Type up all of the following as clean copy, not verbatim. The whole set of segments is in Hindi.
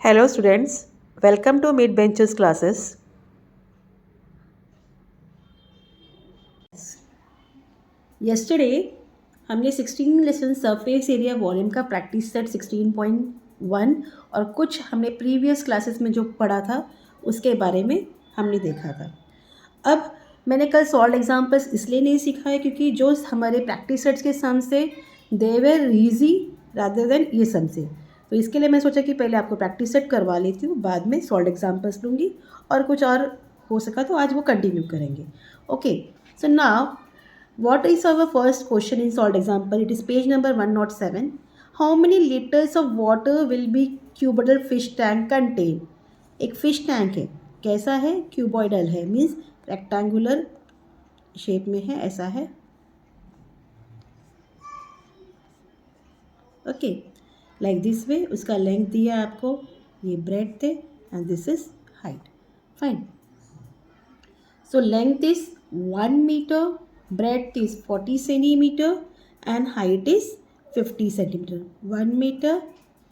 Hello students, welcome to Mid Benches classes. Yesterday हमने 16 लेसन सरफेस एरिया वॉल्यूम का प्रैक्टिस सेट 16.1 और कुछ हमने प्रीवियस क्लासेस में जो पढ़ा था उसके बारे में हमने देखा था। अब मैंने कल सॉल्व एग्जाम्पल्स इसलिए नहीं सीखा है क्योंकि जो हमारे प्रैक्टिस सेट्स के सम से they were easy rather than ये सम से, तो इसके लिए मैं सोचा कि पहले आपको प्रैक्टिस सेट करवा लेती हूँ, बाद में सॉल्व एग्जाम्पल्स लूँगी और कुछ और हो सका तो आज वो कंटिन्यू करेंगे. Okay, so now what is our first question in solved example? It is page number 107. How many liters of water will be cuboidal fish tank contain? एक fish tank है, कैसा है? Cuboidal है, means rectangular shape में है, ऐसा है. Okay, like this way. उसका लेंथ दिया आपको, ये ब्रेड्थ है and this is height. Fine. So length is 1 metre, breadth is 40 centimeter and height is 50 centimeter. 1 meter,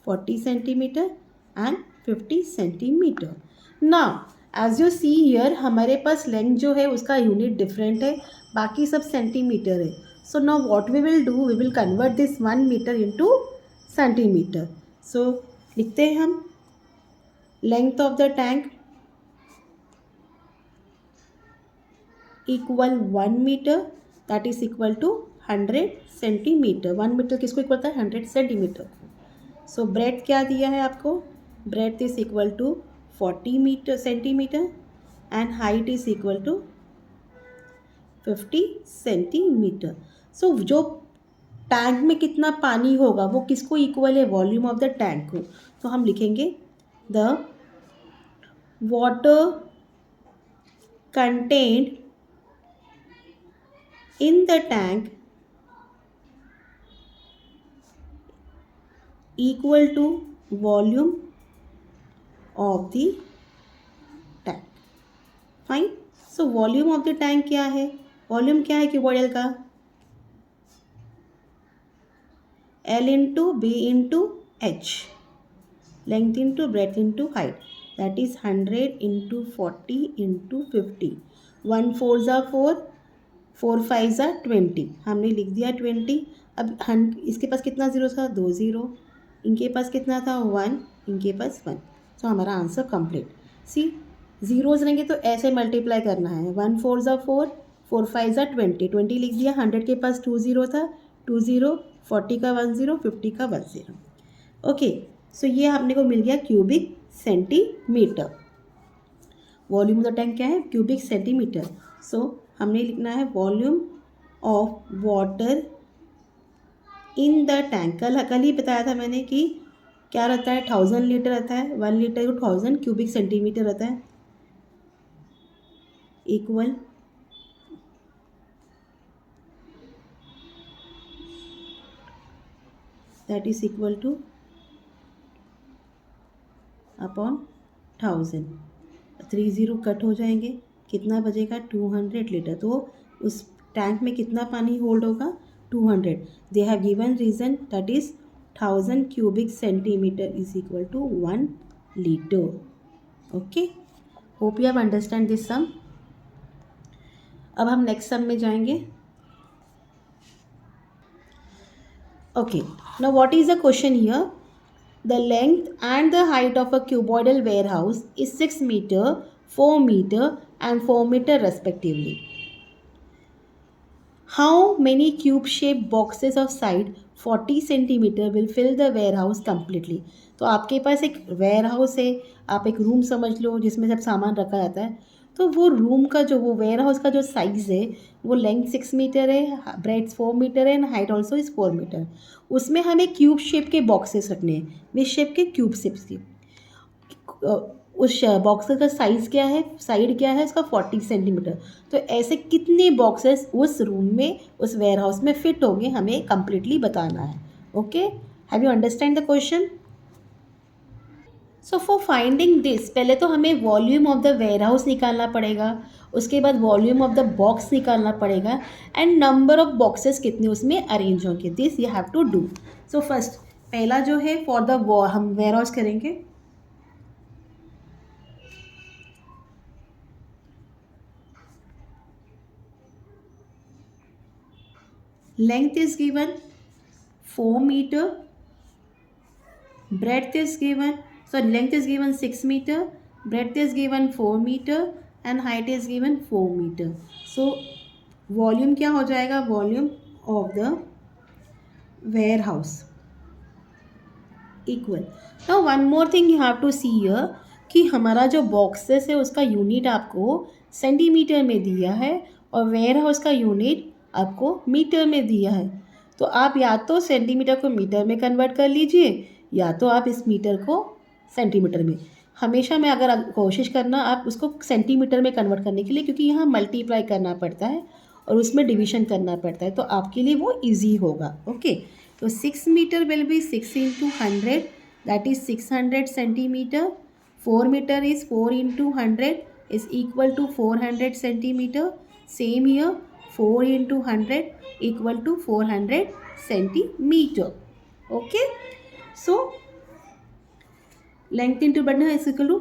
40 centimeter and 50 centimeter. Now as you see here हमारे पास लेंथ जो है उसका यूनिट डिफरेंट है, बाकी सब सेंटीमीटर है. So now what we will do, we will convert this 1 meter into centimeter. So लिखते हैं हम length of the tank equal 1 metre, that is equal to 100 centimetre. 1 metre किसको इक्वल होता है? 100 सेंटीमीटर को. सो ब्रेथ क्या दिया है आपको? Breadth is equal to 40 metre centimetre and height is equal to 50 centimetre. So जो टैंक में कितना पानी होगा वो किसको इक्वल है? वॉल्यूम ऑफ द टैंक को. तो हम लिखेंगे the water contained in the tank equal to volume of the tank. Fine. So volume of the tank क्या है? वॉल्यूम क्या है क्यूबॉइडल का? L into B into H, length into breadth into height, that is 100 into 40 into 50. 1 4s are 4, 4 5s are 20. हमने लिख दिया 20. अब इसके पास कितना ज़ीरो था? 2 ज़ीरो. इनके पास कितना था? 1. इनके पास 1. तो हमारा आंसर कंप्लीट. सी ज़ीरोज़ रहेंगे तो ऐसे मल्टीप्लाई करना है. 1 4s are 4, 4 5s are 20. 20 लिख दिया. 100 के पास 2 ज़ीरो था, 2 ज़ीरो. 40 का 1 ज़ीरो, 50 का 1 ज़ीरो. ओके, सो ये हमने को मिल गया cubic centimetre. Volume of the tank क्या है? Cubic centimetre. सो हमने लिखना है volume of water in the tank. कल ही बताया था मैंने कि क्या रहता है? 1000 लीटर रहता है. 1 लीटर को 1000 क्यूबिक सेंटीमीटर रहता है, equal that is equal two upon 1000. 3 zero cut हो जाएंगे, कितना बचेगा? 200 लीटर. तो उस टैंक में कितना पानी होल्ड होगा? 200. They have given reason, that is 1000 cubic centimetre is equal to 1 litre. Okay, hope you have understand this sum. अब हम नेक्स्ट सम में जाएंगे. Okay, now what is the question here? The length and the height of a cuboidal warehouse is 6 meter, 4 meter and 4 meter respectively. How many cube-shaped boxes of side 40 centimeter will fill the warehouse completely? तो आपके पास एक warehouse है, आप एक रूम समझ लो जिसमें सब सामान रखा जाता है. तो वो रूम का जो वो वेयरहाउस का जो साइज़ है वो लेंथ 6 मीटर है, ब्रेड्थ 4 मीटर है and height also is 4 metre. उसमें हमें क्यूब शेप के बॉक्सेस रखने हैं, विश शेप के क्यूब शेप्स के. उस बॉक्स का साइज़ क्या है? साइड क्या है उसका? 40 सेंटीमीटर. तो ऐसे कितने बॉक्सेस उस रूम में, उस वेयरहाउस में फिट होंगे, हमें कंप्लीटली बताना है. Okay, have you understand the question? So for finding this, पहले तो हमें वॉल्यूम ऑफ द वेयरहाउस निकालना पड़ेगा, उसके बाद वॉल्यूम ऑफ द बॉक्स निकालना पड़ेगा एंड नंबर ऑफ बॉक्सेस कितने उसमें अरेंज होंगे. This you have to do. So first पहला जो है फॉर द हम वेयरहाउस करेंगे. Length is given 4 meter, breadth is given, so length is given 6 meter, breadth is given 4 meter and height is given 4 meter. So volume क्या हो जाएगा? Volume of the warehouse equal. Now one more thing you have to see here कि हमारा जो बॉक्सेस है उसका यूनिट आपको सेंटीमीटर में दिया है और वेयर हाउस का यूनिट आपको मीटर में दिया है. तो आप या तो सेंटीमीटर को मीटर में कन्वर्ट कर लीजिए या तो आप इस मीटर को सेंटीमीटर में. हमेशा में अगर कोशिश करना आप उसको सेंटीमीटर में कन्वर्ट करने के लिए, क्योंकि यहाँ मल्टीप्लाई करना पड़ता है और उसमें डिवीजन करना पड़ता है, तो आपके लिए वो ईजी होगा. ओके, तो 6 metre will be 6 into 100, that is 600 centimeter. 4 meter is 4 into 100 is equal to 400 centimeter. Same here, 4 into 100 equal to 400 centimeter. Okay, so length into breadth is equal to,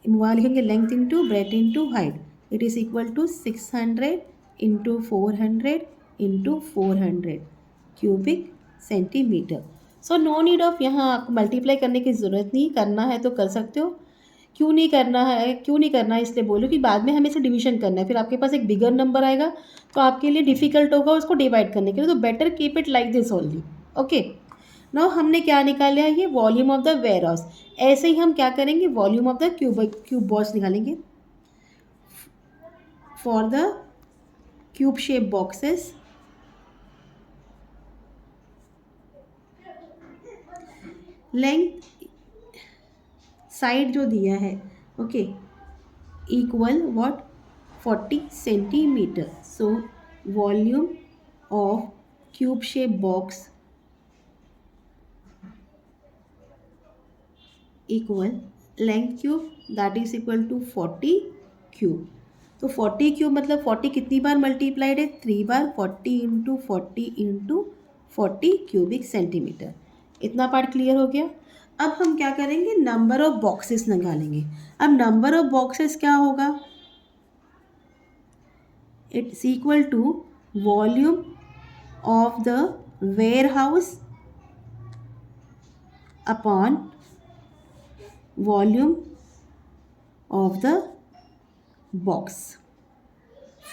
वहाँ लिखेंगे length into breadth into height. It is equal to 600 into 400 into 400 cubic centimetre. So no need of यहाँ आपको मल्टीप्लाई करने की ज़रूरत नहीं. करना है तो कर सकते हो, क्यों नहीं करना है इसलिए बोलो कि बाद में हमें इसे डिवीजन करना है, फिर आपके पास एक बिगर नंबर आएगा तो आपके लिए डिफ़िकल्ट होगा उसको डिवाइड करने के लिए. तो better keep it like this only. Okay, now हमने क्या निकाला है? ये volume of the warehouse. ऐसे ही हम क्या करेंगे? Volume of the cube box निकालेंगे for the cube shape boxes. Length side जो दिया है, okay, equal what 40 centimetre. So volume of cube shape box equal length cube, that is equal to 40 cube. तो 40 क्यूब मतलब 40 कितनी बार मल्टीप्लाइड है? 3 बार. 40 इंटू 40 इंटू 40 क्यूबिक सेंटीमीटर. इतना पार्ट क्लियर हो गया. अब हम क्या करेंगे? नंबर ऑफ बॉक्सेस निकालेंगे. अब नंबर ऑफ बॉक्सेस क्या होगा? It's equal to volume of the warehouse upon volume of the box.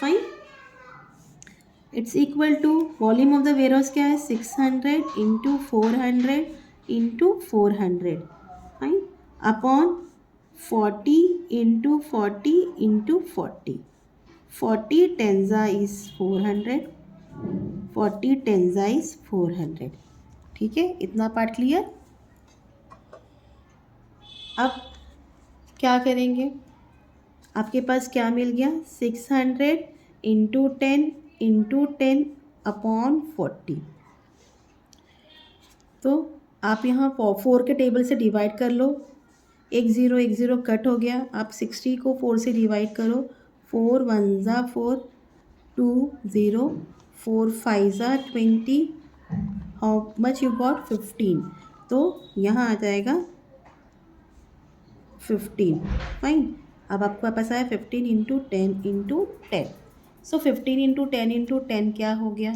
Fine. It's equal to volume of the warehouse क्या है? 600 into 400 into 400. Fine. Upon 40 into 40 into 40. 40 टेंजा इज 400. 40 टेंजा इज 400. ठीक है, इतना पार्ट क्लियर. अब क्या करेंगे? आपके पास क्या मिल गया? 600 इंटू 10 इंटू 10 अपॉन 40. तो आप यहाँ 4 के टेबल से डिवाइड कर लो. एक ज़ीरो कट हो गया. आप 60 को 4 से डिवाइड करो. 4 1 ज़ा 4, 2 0, 4 5 ज़ा 20. How much you got? 15. तो यहाँ आ जाएगा 15. फाइन. अब आपको पास आया 15 इंटू 10 इंटू 10. सो 15 इंटू 10 इंटू 10 क्या हो गया?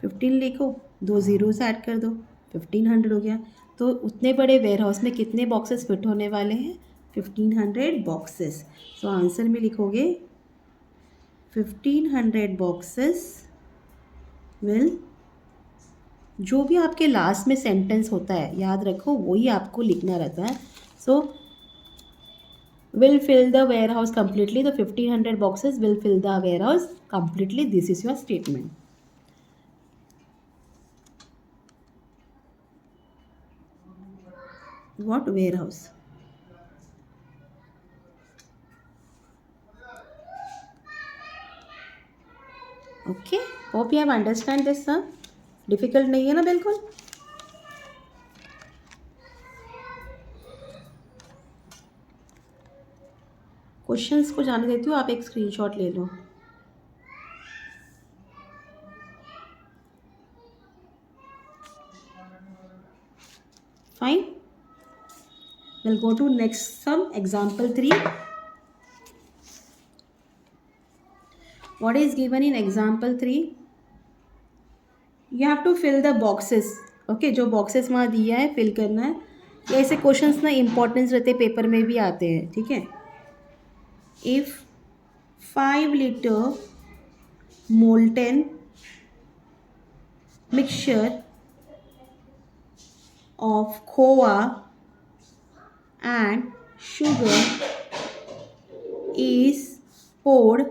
15 लिखो, 2 ज़ीरो से ऐड कर दो, 1500 हो गया. तो उतने बड़े वेयर हाउस में कितने बॉक्सेस फिट होने वाले हैं? 1500 बॉक्सेस. सो आंसर में लिखोगे 1500 बॉक्सेस विल, जो भी आपके लास्ट में सेंटेंस होता है याद रखो वही आपको लिखना रहता है. सो will fill the warehouse completely. The 1500 boxes will fill the warehouse completely. This is your statement. What warehouse? Okay, hope you have understand this, sir. Difficult नहीं है ना बिल्कुल. क्वेश्चंस को जाने देती हूँ, आप एक स्क्रीनशॉट ले लो. Fine. we'll go to next sum, example 3. What is given in example 3? You have to fill the boxes. Okay, जो बॉक्सेस वहाँ दिया है फिल करना है. या ऐसे क्वेश्चंस ना इंपॉर्टेंस रहते पेपर में भी आते हैं. ठीक है. If 5 liter molten mixture of khoa and sugar is poured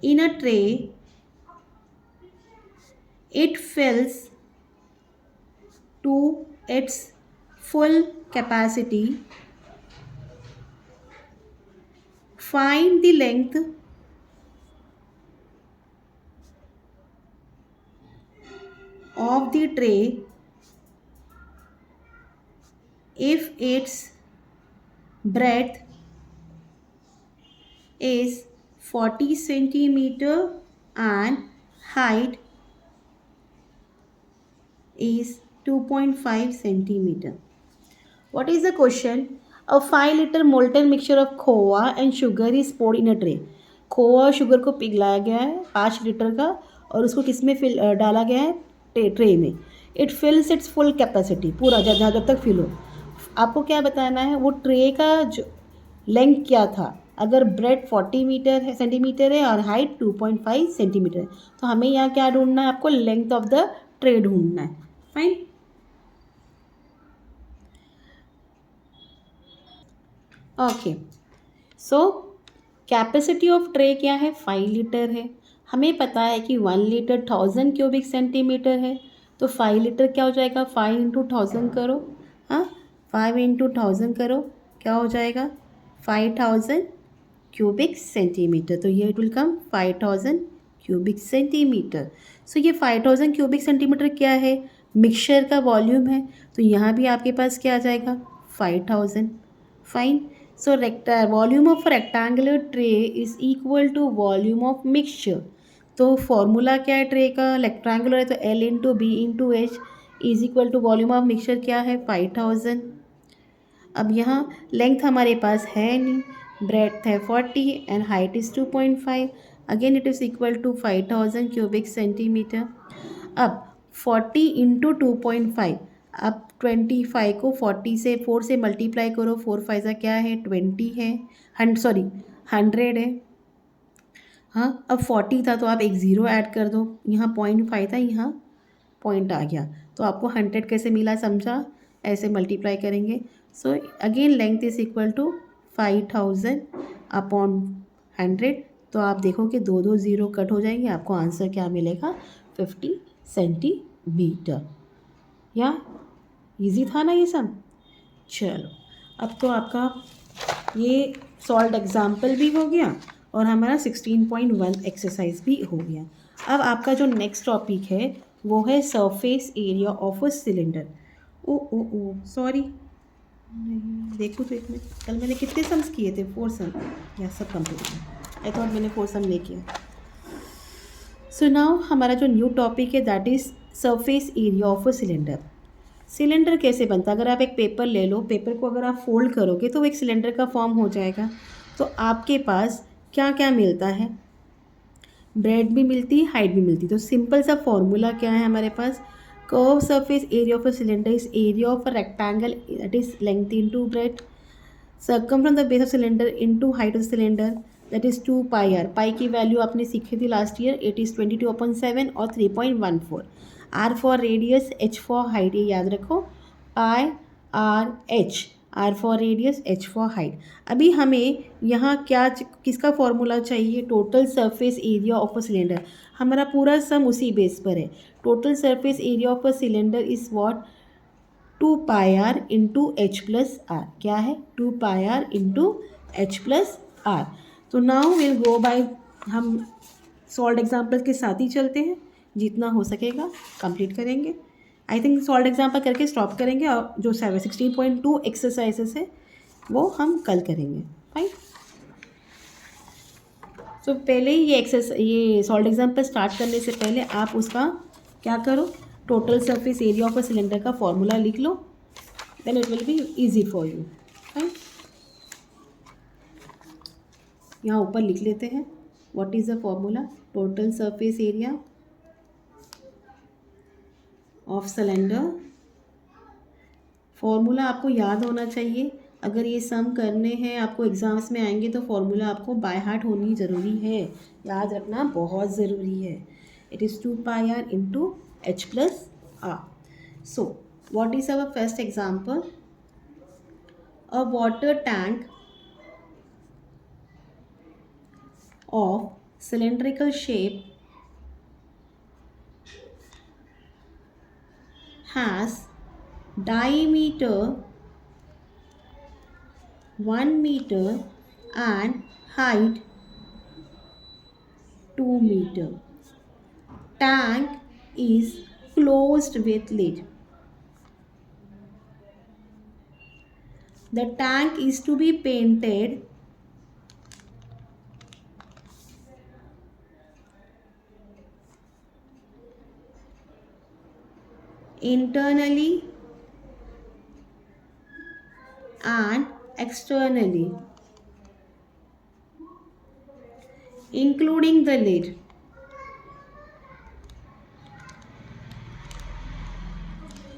in a tray, it fills to its full capacity. Find the length of the tray if its breadth is 40 centimeter and height is 2.5 centimeter. What is the question? A 5 liter molten mixture of khoa and sugar is poured in a tray. खोआ और शुगर को पिघलाया गया है 5 लीटर का और उसको किस में फिल डाला गया है ट्रे में. इट फिल्स इट्स फुल कैपेसिटी, पूरा जहाँ जब तक फिल हो. आपको क्या बताना है, वो ट्रे का जो लेंथ क्या था. अगर ब्रेड 40 सेंटीमीटर है और हाइट 2.5 सेंटीमीटर है तो हमें यहाँ क्या ढूंढना है, आपको लेंथ ऑफ द ट्रे ढूंढना है. Fine. Okay, so capacity of tray क्या है, 5 लीटर है. हमें पता है कि 1 लीटर 1000 क्यूबिक सेंटीमीटर है. तो 5 लीटर क्या हो जाएगा, 5 इंटू 1000 करो. हाँ, 5 इंटू 1000 करो, क्या हो जाएगा 5000 क्यूबिक सेंटीमीटर. तो ये it will come 5000 cubic centimetre. So ये 5000 क्यूबिक सेंटीमीटर क्या है, मिक्सचर का वॉल्यूम है. तो यहाँ भी आपके पास क्या आ जाएगा 5000. Fine. So volume of a rectangular tray is equal to volume of mixture. तो फॉर्मूला क्या है ट्रे का, रेक्टेंगुलर है तो L into B into H is equal to volume of mixture क्या है 5000. अब यहाँ लेंथ हमारे पास है नहीं, ब्रेड्थ है 40 and height is 2.5. Again it is equal to 5000 cubic centimetre. अब 40 इंटू 2.5, अब 25 को 40 से 4 से मल्टीप्लाई करो, 4 5 का क्या है 20 है, 100 है. हाँ, अब 40 था तो आप एक ज़ीरो ऐड कर दो, यहाँ 0.5 था, यहाँ पॉइंट आ गया. तो आपको 100 कैसे मिला समझा, ऐसे मल्टीप्लाई करेंगे. So again length is equal to 5000 upon 100. तो आप देखो कि दो दो ज़ीरो कट हो जाएंगे, आपको आंसर क्या मिलेगा 50 सेंटीमीटर. या इजी था ना ये सब. चलो, अब तो आपका ये सॉल्व एग्जाम्पल भी हो गया और हमारा 16.1 एक्सरसाइज भी हो गया. अब आपका जो नेक्स्ट टॉपिक है वो है surface area of a cylinder. Oh sorry, नहीं देखो तो एक मिनट, कल मैंने कितने सम्स किए थे, 4 सम. या सब कंप्लीट है, आई थॉट मैंने 4 सम नहीं किया. सो नाउ हमारा जो न्यू टॉपिक है that is surface area of a cylinder. Cylinder कैसे बनता है, अगर आप एक पेपर ले लो, पेपर को अगर आप फोल्ड करोगे तो वो एक सिलेंडर का फॉर्म हो जाएगा. तो आपके पास क्या क्या मिलता है, ब्रेड भी मिलती है, हाइट भी मिलती है. तो सिंपल सा फॉर्मूला क्या है हमारे पास, curve surface area of a cylinder is area of a rectangle that is length into breadth circumference of the base of cylinder into height of the cylinder that is 2 pi r. पाई की वैल्यू आपने सीखी थी लास्ट ईयर, इट इज़ 22/7 और 3.14. r for radius, h for height, ये याद रखो, pi r h, r for radius, h for height. अभी हमें यहाँ क्या किसका फॉर्मूला चाहिए, total surface area of a cylinder. हमारा पूरा सम उसी बेस पर है. Total surface area of a cylinder is what 2 pi r into h plus r. क्या है 2 pi r into h plus r. तो नाउ विल गो बाय, हम सॉल्व एग्जाम्पल के साथ ही चलते हैं, जितना हो सकेगा कंप्लीट करेंगे. आई थिंक सॉल्व एग्जाम्पल करके स्टॉप करेंगे और जो 16.2 एक्सरसाइजेस है वो हम कल करेंगे. फाइन. तो पहले ही ये सॉल्व एग्जाम्पल स्टार्ट करने से पहले आप उसका क्या करो, total surface area of a cylinder का फॉर्मूला लिख लो, then it will be easy for you. Fine. यहाँ ऊपर लिख लेते हैं, what is the formula, total surface area of cylinder. Formula आपको याद होना चाहिए, अगर ये सम करने हैं आपको एग्ज़ाम्स में आएंगे तो फॉर्मूला आपको बाय हार्ट होनी ज़रूरी है, याद रखना बहुत ज़रूरी है। It is 2πr into h plus r। So what is our first example? A water tank of cylindrical shape has diameter 1 meter and height 2 meter. Tank is closed with lid. The tank is to be painted internally and externally, including the lid.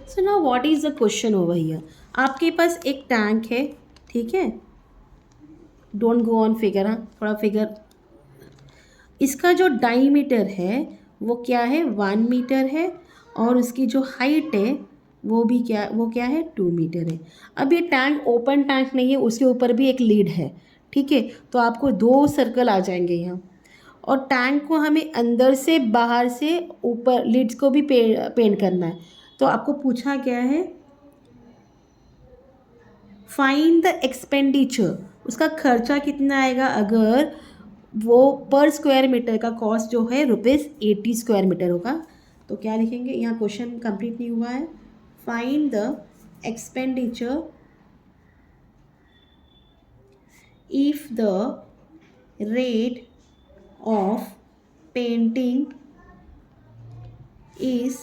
So now what is the question over here? आपके पास एक टैंक है, ठीक है, डोंट गो ऑन फिगर, हाँ थोड़ा फिगर। इसका जो डाईमीटर है वो क्या है, 1 मीटर है, और उसकी जो हाइट है वो क्या है, 2 मीटर है। अब ये टैंक ओपन टैंक नहीं है, उसके ऊपर भी एक लीड है, ठीक है, तो आपको 2 सर्कल आ जाएंगे यहाँ। और टैंक को हमें अंदर से बाहर से ऊपर लीड्स को भी पेंट करना है। तो आपको पूछा गया है फाइंड द एक्सपेंडिचर, उसका खर्चा कितना आएगा अगर वो पर स्क्वायर मीटर का कॉस्ट जो है ₹80 स्क्वायर मीटर होगा। तो क्या लिखेंगे, यहाँ क्वेश्चन कंप्लीट नहीं हुआ है। Find the expenditure if the rate of painting is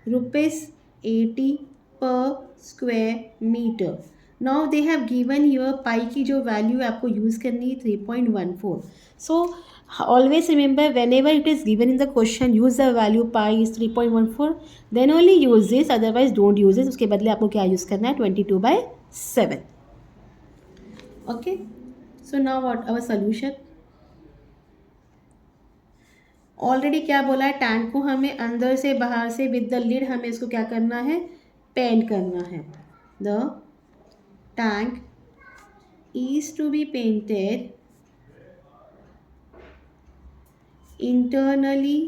₹80 per square metre. Now they have given your pi की जो वैल्यू आपको यूज़ करनी है 3.14। So always remember whenever it is given in the question use the value pi is 3.14, then only use this, otherwise don't use this. उसके बदले आपको क्या यूज़ करना है, 22/7। Okay, so now what our solution. Already क्या बोला है, टैंक को हमें अंदर से बाहर से विद द लिड हमें इसको क्या करना है, पेंट करना है। The tank is to be painted internally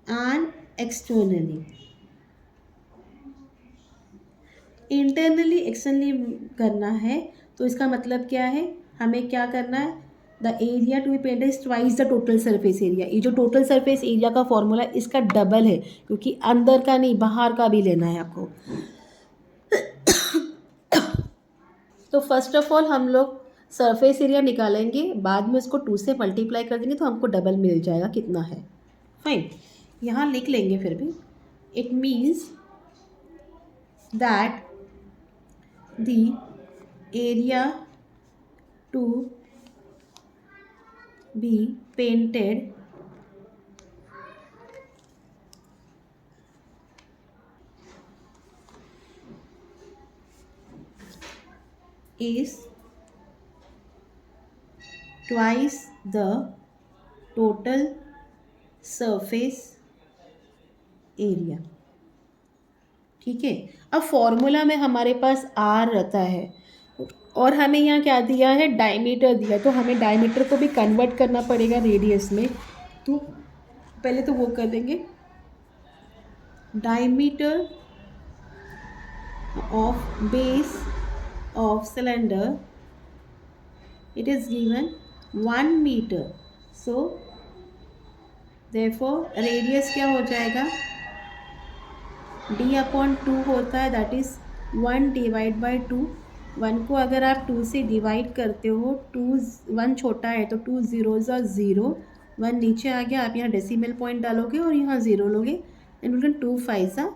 and externally। Internally externally करना है तो इसका मतलब क्या है, हमें क्या करना है, the area to be painted is twice the total surface area. ये जो टोटल सरफेस एरिया का फॉर्मूला इसका डबल है, क्योंकि अंदर का नहीं बाहर का भी लेना है आपको। तो फर्स्ट ऑफ ऑल हम लोग सरफेस एरिया निकालेंगे, बाद में उसको 2 से मल्टीप्लाई कर देंगे तो हमको डबल मिल जाएगा कितना है। फाइन, यहाँ लिख लेंगे फिर भी। It means that the area to be painted is twice the total surface area। ठीक है, अब फॉर्मूला में हमारे पास आर रहता है और हमें यहाँ क्या दिया है, डायमीटर दिया, तो हमें डायमीटर को भी कन्वर्ट करना पड़ेगा रेडियस में। तो पहले तो वो कर देंगे, diameter of base of cylinder it is given 1 metre. So therefore radius क्या हो जाएगा, d/2 होता है, दैट इज़ 1 / 2। 1 को अगर आप 2 से डिवाइड करते हो, 1 छोटा है तो 2 zeros are 0, 1 नीचे आ गया, आप यहाँ डेसिमल पॉइंट डालोगे और यहाँ 0 लोगे, एंड 2 5 are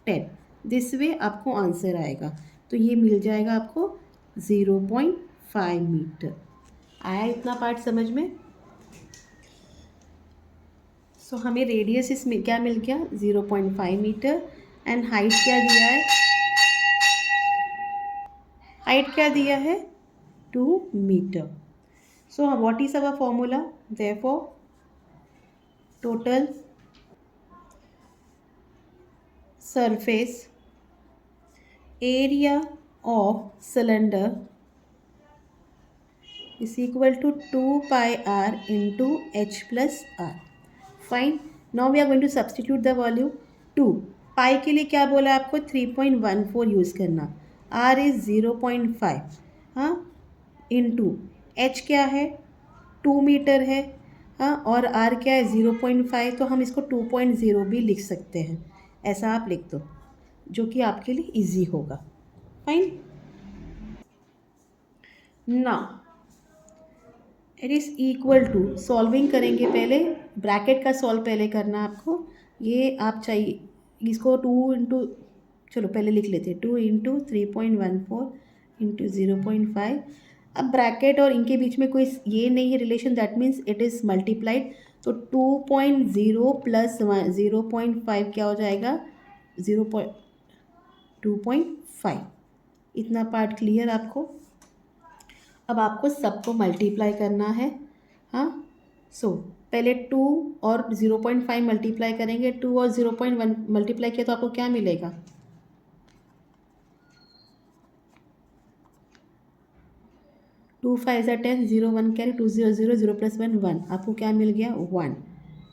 10। दिस वे आपको आंसर आएगा, तो ये मिल जाएगा आपको 0.5 मीटर। आया इतना पार्ट समझ में? सो हमें रेडियस इसमें क्या मिल गया 0.5 मीटर एंड हाइट क्या दिया है, हाइट क्या दिया है 2 metre. So what is our formula? Therefore total surface area of cylinder is equal to 2 pi r into h plus r. Fine. Now we are going to substitute the value 2. pi के लिए क्या बोला आपको 3.14 यूज़ करना, r is 0.5 हाँ इंटू h क्या है 2 मीटर है हाँ और r क्या है 0.5, तो हम इसको 2.0 भी लिख सकते हैं, ऐसा आप लिख दो जो कि आपके लिए इजी होगा. फाइन. ना it is equal to solving करेंगे, पहले ब्रैकेट का सॉल्व पहले करना आपको, ये आप चाहिए इसको 2 इंटू, चलो पहले लिख लेते हैं 2 इंटू 3.14 इंटू 0.5. अब ब्रैकेट और इनके बीच में कोई ये नहीं है relation, that means it is multiplied, तो 2.0 प्लस 0.5 क्या हो जाएगा 2.5. इतना पार्ट क्लियर आपको. अब आपको सबको मल्टीप्लाई करना है हाँ. सो पहले 2 और 0.5 मल्टीप्लाई करेंगे, 2 और 0.1 मल्टीप्लाई किया तो आपको क्या मिलेगा 2 5 ज़ा 10, 0 1 कैरी 2 0 0 0 प्लस 1 1, आपको क्या मिल गया 1.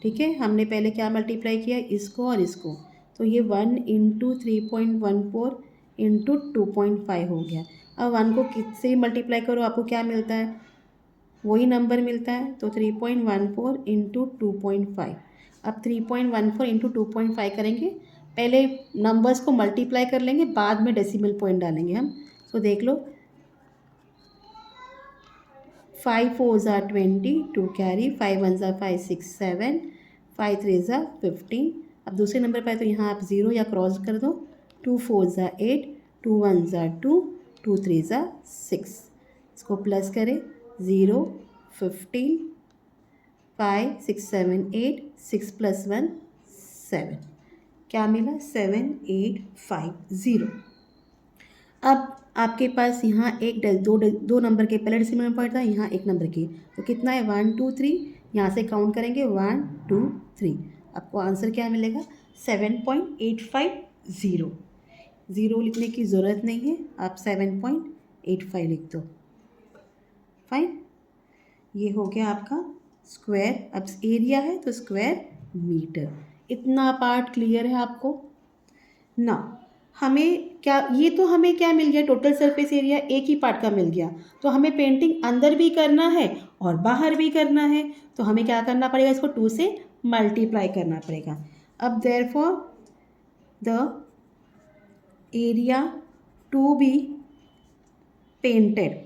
ठीक है, हमने पहले क्या मल्टीप्लाई किया इसको और इसको, तो ये 1 इंटू 3.14 इंटू 2.5 हो गया. अब 1 को किससे मल्टीप्लाई करो आपको क्या मिलता है, वही नंबर मिलता है, तो 3.14 इंटू 2.5. अब 3.14 इंटू 2.5 करेंगे, पहले नंबर्स को मल्टीप्लाई कर लेंगे, बाद में डेसिमल पॉइंट डालेंगे हम. सो देख लो 5 4 ज़ा 20, 2 कैरी 5 1 ज़ा 5 6 7, 5 3 ज़ा 15. अब दूसरे नंबर पर है तो यहाँ आप 0 या क्रॉस कर दो, 2 4 ज़ा 8, 2 1 ज़ा 2, 2 3 ज़ा 6. इसको प्लस करें 0 15 5 6 7 8, 6 प्लस 1 7, क्या मिला 7 8 5 0. अब आपके पास यहाँ एक दो नंबर के पहले डेसिमल पॉइंट था, यहाँ एक नंबर की, तो कितना है 1 2 3, यहाँ से काउंट करेंगे 1 2 3, आपको आंसर क्या मिलेगा 7.850. ज़ीरो लिखने की ज़रूरत नहीं है, आप 7.85 लिख दो. फाइन. ये हो गया आपका स्क्वायर. अब एरिया है तो स्क्वायर मीटर. इतना पार्ट क्लियर है आपको ना. हमें क्या, ये तो हमें क्या मिल गया टोटल सरफेस एरिया एक ही पार्ट का मिल गया, तो हमें पेंटिंग अंदर भी करना है और बाहर भी करना है, तो हमें क्या करना पड़ेगा इसको 2 से मल्टीप्लाई करना पड़ेगा. अब therefore the area to be painted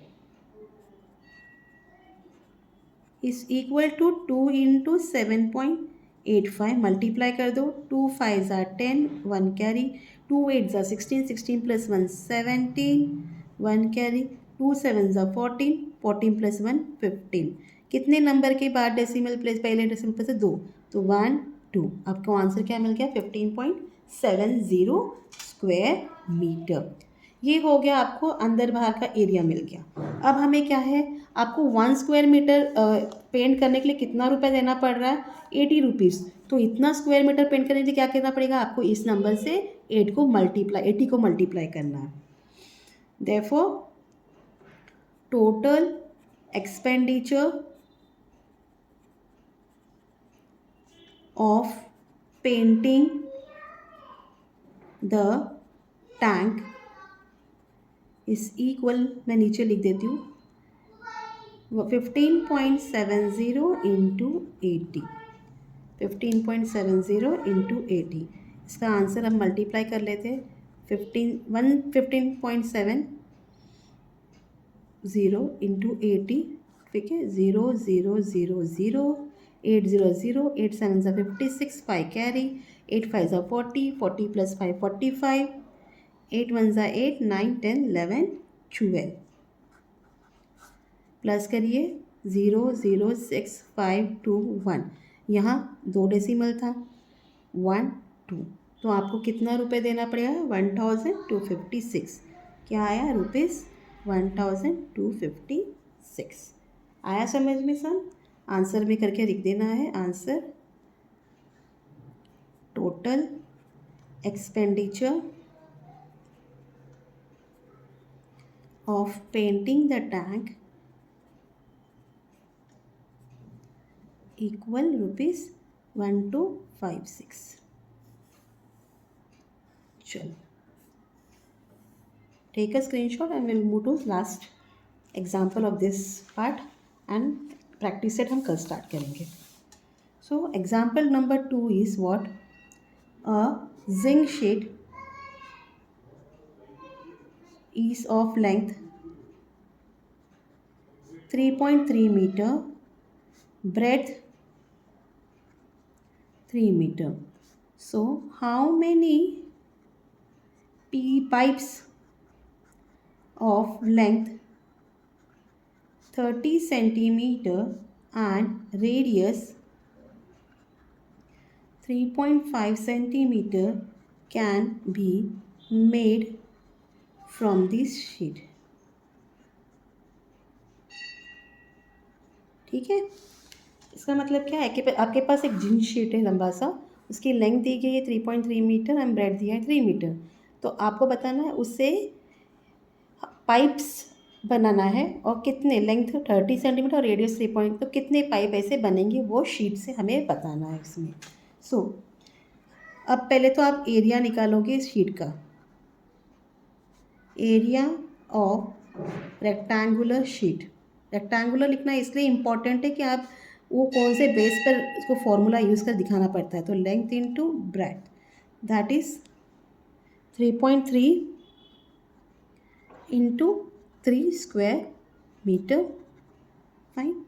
is equal to 2 into 7.85, multiply कर दो, 2 5 ज़ा 10, 1 कैरी, 2 8 ज़ा 16, 16 प्लस 1 17, 1 कैरी, 2 7 ज़ा 14, 14 प्लस 1 15. कितने नंबर के बाद डेसिमल प्लेस, पहले डेसिमल प्लेस है 2, तो 1 2. आपको आंसर क्या मिल गया 15.70 स्क्वायर मीटर. ये हो गया, आपको अंदर बाहर का एरिया मिल गया. अब हमें क्या है, आपको 1 स्क्वायर मीटर पेंट करने के लिए कितना रुपए देना पड़ रहा है 80 रुपीज़. तो इतना स्क्वायर मीटर पेंट करने के लिए क्या करना पड़ेगा आपको, इस नंबर से 80 को मल्टीप्लाई करना है. Therefore total expenditure of painting the tank is equal, मैं नीचे लिख देती हूँ 15.70 इंटू 80, 15.70 इंटू 80. इसका आंसर हम मल्टीप्लाई कर लेते हैं 15.70 इंटू 80. ठीक है, 0 0 0 0 8 0 0, 8 7 ज़ा 56, 5 कैरी, 8 5 ज़ा 40, 40 प्लस 5 45, 8 1 ज़ा 8, 9 10 11 12. प्लस करिए 0 0 6 5 2 1, यहाँ 2 डेसिमल था, 1 2, तो आपको कितना रुपए देना पड़ेगा? 1256। क्या आया? ₹1256 आया समझ में सन? आंसर में करके लिख देना है। Answer total expenditure of painting the tank equal ₹1256। चलो, take a screenshot and we'll move to last example of this part and practice set हम कल start करेंगे। So example number 2 is what? A zinc sheet is of length 3.3 meter, breadth 3 meter. So how many pipes of length 30 centimeter and radius 3.5 centimeter can be made from this sheet? ठीक है, इसका मतलब क्या है कि आपके पास एक जिंक शीट है लंबा सा, उसकी लेंथ दी गई है 3.3 मीटर एंड ब्रेड दिया है 3 मीटर। तो आपको बताना है उससे पाइप्स बनाना है और कितने, लेंथ 30 सेंटीमीटर और रेडियस 3 तो कितने पाइप ऐसे बनेंगे वो शीट से हमें बताना है इसमें। सो अब पहले तो आप एरिया निकालोगे इस शीट का। Area of rectangular sheet, rectangular लिखना इसलिए इम्पॉर्टेंट है कि आप वो कौन से बेस पर उसको फॉर्मूला यूज़ कर दिखाना पड़ता है। तो length into breadth, that is 3.3 into 3 square metre. Fine,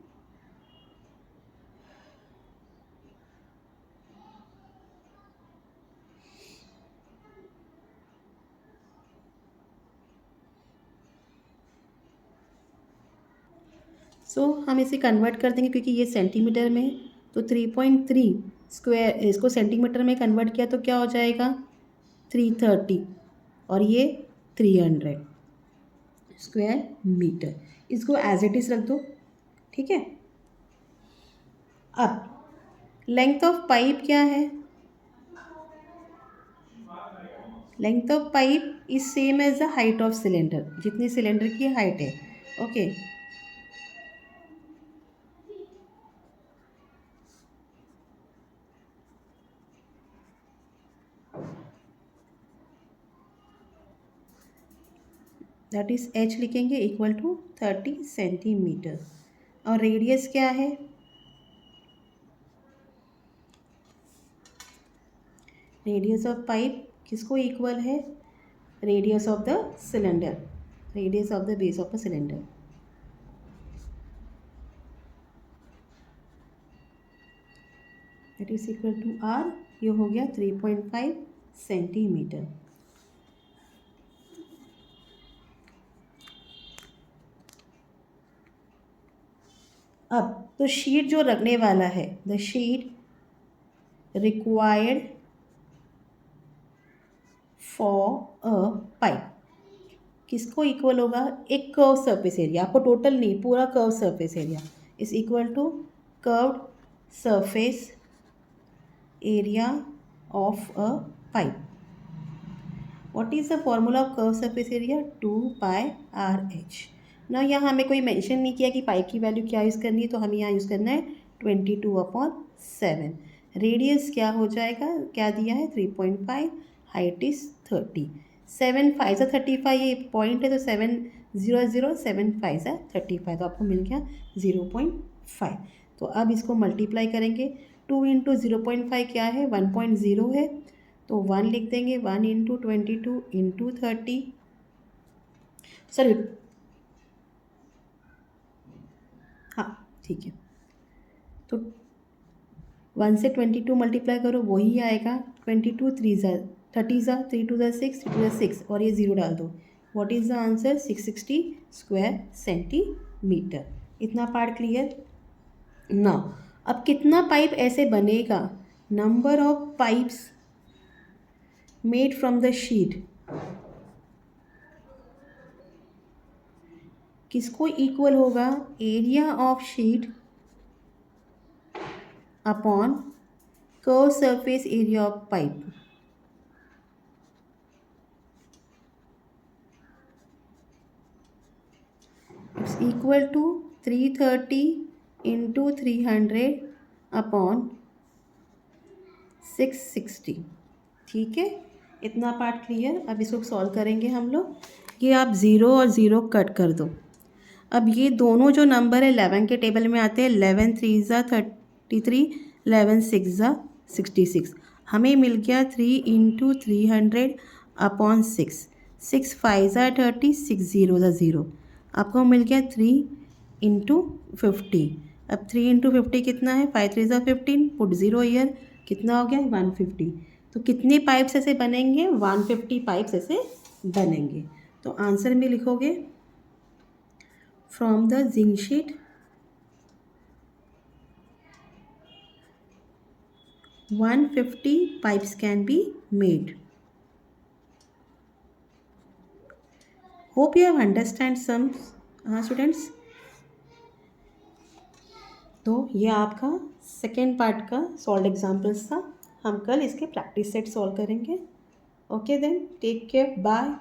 so हम इसे कन्वर्ट कर देंगे क्योंकि ये सेंटीमीटर में, तो 3.3 स्क्वायर, इसको सेंटीमीटर में कन्वर्ट किया तो क्या हो जाएगा? 330 और ये 300 स्क्वायर मीटर। इसको एज इट इज़ रख दो, ठीक है। अब लेंथ ऑफ पाइप क्या है? Length of pipe is same as the height of cylinder, जितनी सिलेंडर की हाइट है। ओके, दैट इज h लिखेंगे इक्वल टू 30 सेंटीमीटर। और रेडियस क्या है? रेडियस ऑफ पाइप किसको इक्वल है? Radius of the cylinder, radius of the base of the cylinder. That is equal to r, ये हो गया 3.5 सेंटीमीटर। अब तो शीट जो रखने वाला है, the sheet required for a pipe किसको इक्वल होगा? एक कर्व सरफेस एरिया, आपको टोटल नहीं, पूरा curve surface area is equal to curved surface area of a pipe. What is the formula of curve surface area? 2πRH। ना यहाँ हमें कोई मेंशन नहीं किया कि पाइप की वैल्यू क्या यूज़ करनी है, तो हमें यहाँ यूज़ करना है 22/7। रेडियस क्या हो जाएगा? क्या दिया है? 3.5, हाइट इज 30, 7 5 सा 35, ये पॉइंट है तो 7 0 0 7 5 सा 35, तो आपको मिल गया 0.5। तो अब इसको मल्टीप्लाई करेंगे, 2 इंटू 0.5 क्या है? 1.0 है, तो 1 लिख देंगे, 1 इंटू 22 इंटू 30, सॉरी हाँ ठीक है, तो 1 से 22 मल्टीप्लाई करो वही आएगा। 22 3 ज़ा 30 ज़ा 3 2 ज़ा 6 3 2 ज़ा 6 और ये 0 डाल दो। What is the answer? 660 square centimetre. इतना पार्ट क्लियर। नाउ अब कितना पाइप ऐसे बनेगा, number of pipes made from the sheet किसको इक्वल होगा, area of sheet upon curve surface area of pipe. It's equal to 330 into 300 upon 660। ठीक है, इतना पार्ट क्लियर। अब इसको सॉल्व करेंगे हम लोग। ये आप ज़ीरो और ज़ीरो कट कर दो। अब ये दोनों जो नंबर है 11 के टेबल में आते हैं, 11 3 ज़ा 33, 11 6 ज़ा 66। हमें मिल गया 3 इंटू 300 अपॉन 6, 6 5 ज़ा 30, 6 0 ज़ा 0। आपको मिल गया 3 इंटू 50। अब 3 इंटू 50 कितना है, 5 3 ज़ा 15, पुट ज़ीरो ईयर, कितना हो गया 150। तो कितने पाइप्स ऐसे बनेंगे, 150 पाइप्स ऐसे बनेंगे। तो आंसर में लिखोगे from the zinc sheet 150 pipes can be made. Hope you have understand some students. तो ये आपका सेकेंड पार्ट का सॉल्व एग्जाम्पल्स था। हम कल इसके प्रैक्टिस सेट सॉल्व करेंगे। Okay then, take care, bye.